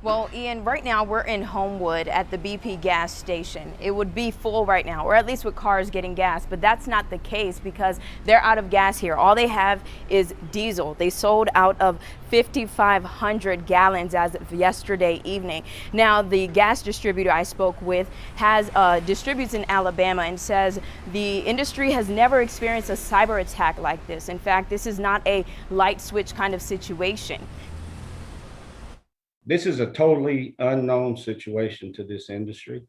Well, Ian, right now we're in Homewood at the BP gas station. It would be full right now, or at least with cars getting gas, but that's not the case because they're out of gas here. All they have is diesel. They sold out of 5,500 gallons as of yesterday evening. Now, the gas distributor I spoke with has distributes in Alabama and says the industry has never experienced a cyber attack like this. In fact, this is not a light switch kind of situation. This is a totally unknown situation to this industry,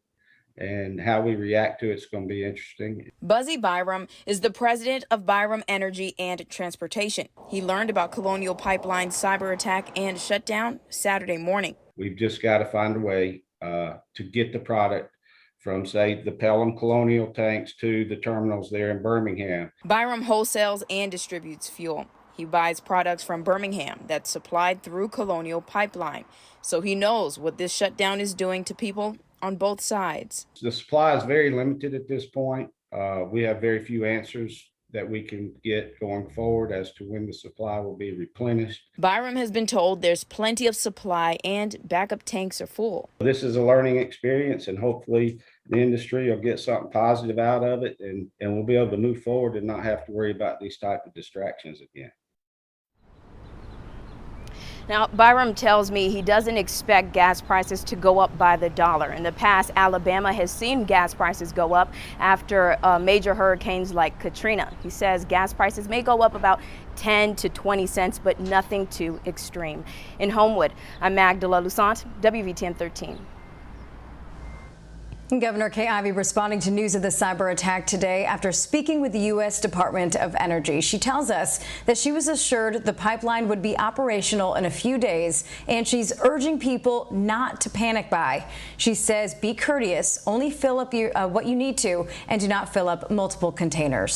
and how we react to it's going to be interesting. Buzzy Byram is the president of Byram Energy and Transportation. He learned about Colonial Pipeline's cyber attack and shutdown Saturday morning. We've just got to find a way to get the product from, say, the Pelham Colonial tanks to the terminals there in Birmingham. Byram wholesales and distributes fuel. He buys products from Birmingham that's supplied through Colonial Pipeline. So he knows what this shutdown is doing to people on both sides. The supply is very limited at this point. We have very few answers that we can get going forward as to when the supply will be replenished. Byram has been told there's plenty of supply and backup tanks are full. This is a learning experience, and hopefully the industry will get something positive out of it, and we'll be able to move forward and not have to worry about these type of distractions again. Now, Byram tells me he doesn't expect gas prices to go up by the dollar. In the past, Alabama has seen gas prices go up after major hurricanes like Katrina. He says gas prices may go up about 10 to 20 cents, but nothing too extreme. In Homewood, I'm Magdala Lusant, WVTN 13. Governor Kay Ivey responding to news of the cyber attack today after speaking with the U.S. Department of Energy. She tells us that she was assured the pipeline would be operational in a few days, and she's urging people not to panic buy. She says be courteous, only fill up what you need to, and do not fill up multiple containers.